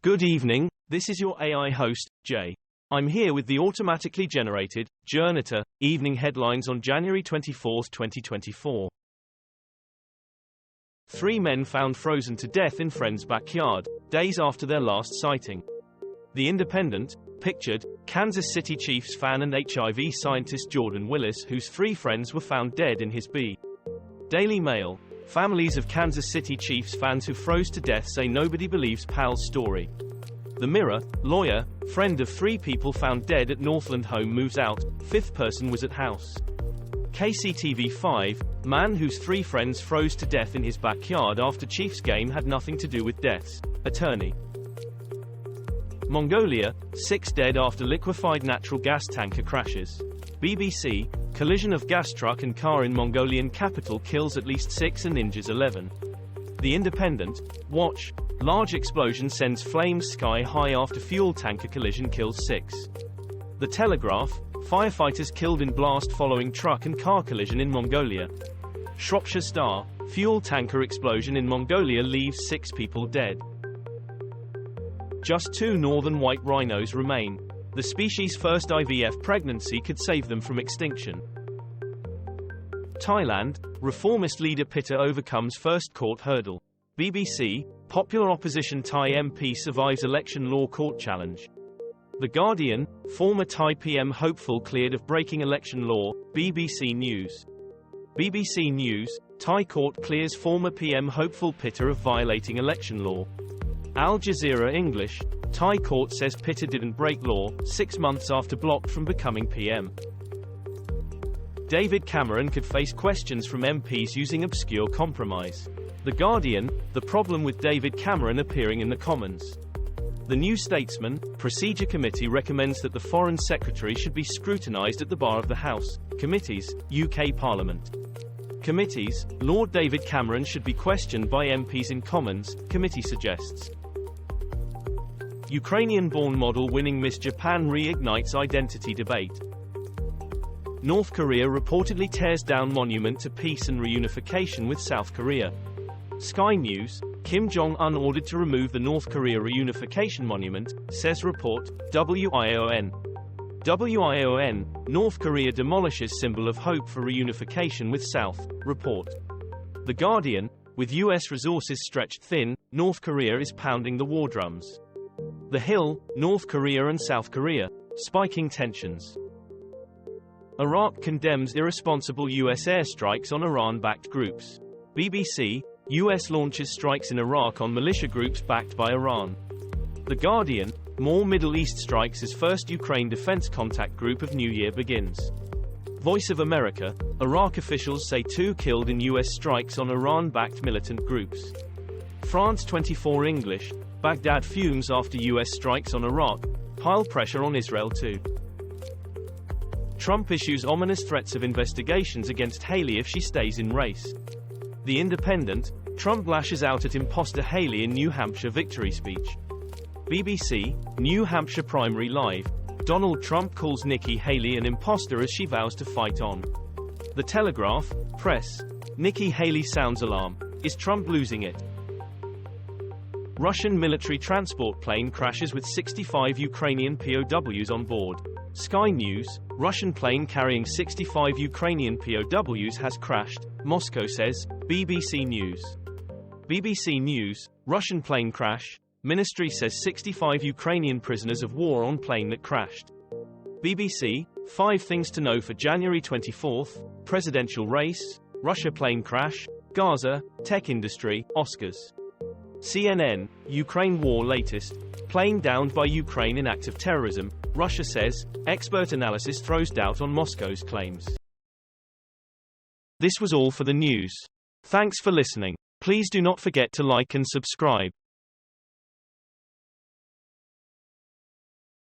Good evening, this is your AI host, Jay. I'm here with the automatically generated, Journato, evening headlines on January 24, 2024. 3 men found frozen to death in friend's backyard, days after their last sighting. The Independent pictured Kansas City Chiefs fan and HIV scientist Jordan Willis, whose 3 friends were found dead in his B. Daily Mail. Families of Kansas City Chiefs fans who froze to death say nobody believes pal's story. The Mirror. Lawyer, friend of 3 people found dead at Northland home moves out, 5th person was at house. KCTV5, man whose 3 friends froze to death in his backyard after Chiefs game had nothing to do with deaths. Attorney. Mongolia, 6 dead after liquefied natural gas tanker crashes. BBC, collision of gas truck and car in Mongolian capital kills at least 6 and injures 11. The Independent. Watch. Large explosion sends flames sky high after fuel tanker collision kills 6. The Telegraph. Firefighters killed in blast following truck and car collision in Mongolia. Shropshire Star. Fuel tanker explosion in Mongolia leaves 6 people dead. Just 2 northern white rhinos remain. The species' first IVF pregnancy could save them from extinction. Thailand. Reformist leader Pita overcomes first court hurdle. BBC. Popular opposition Thai MP survives election law court challenge. The Guardian. Former Thai PM hopeful cleared of breaking election law. BBC News. BBC News. Thai court clears former PM hopeful Pita of violating election law. Al Jazeera English. Thai court says Pita didn't break law, 6 months after blocked from becoming PM. David Cameron could face questions from MPs using obscure compromise. The Guardian. The problem with David Cameron appearing in the Commons. The New Statesman. Procedure Committee recommends that the Foreign Secretary should be scrutinised at the bar of the House. Committees. UK Parliament. Committees. Lord David Cameron should be questioned by MPs in Commons, committee suggests. Ukrainian-born model winning Miss Japan reignites identity debate. North Korea reportedly tears down monument to peace and reunification with South Korea. Sky News. Kim Jong-un ordered to remove the North Korea reunification monument, says report. WION. WION. North Korea demolishes symbol of hope for reunification with South. Report. The Guardian. With U.S. resources stretched thin, North Korea is pounding the war drums. The Hill. North Korea and South Korea. Spiking tensions. Iraq condemns irresponsible U.S. airstrikes on Iran-backed groups. BBC. U.S. launches strikes in Iraq on militia groups backed by Iran. The Guardian. More Middle East strikes as first Ukraine defense contact group of New Year begins. Voice of America. Iraq officials say 2 killed in U.S. strikes on Iran-backed militant groups. France 24 English. Baghdad fumes after U.S. strikes on Iraq, pile pressure on Israel too. Trump issues ominous threats of investigations against Haley if she stays in race. The Independent. Trump lashes out at imposter Haley in New Hampshire victory speech. BBC. New Hampshire primary live. Donald Trump calls Nikki Haley an imposter as she vows to fight on. The Telegraph. Press. Nikki Haley sounds alarm. Is Trump losing it? Russian military transport plane crashes with 65 Ukrainian PoWs on board. Sky News. Russian plane carrying 65 Ukrainian PoWs has crashed, Moscow says. BBC News. BBC News. Russian plane crash. Ministry says 65 Ukrainian prisoners of war on plane that crashed. BBC. 5 things to know for January 24. Presidential race. Russia plane crash. Gaza. Tech industry. Oscars. CNN. Ukraine war latest. Plane downed by Ukraine in act of terrorism, Russia says. Expert analysis throws doubt on Moscow's claims. This was all for the news. Thanks for listening. Please do not forget to like and subscribe.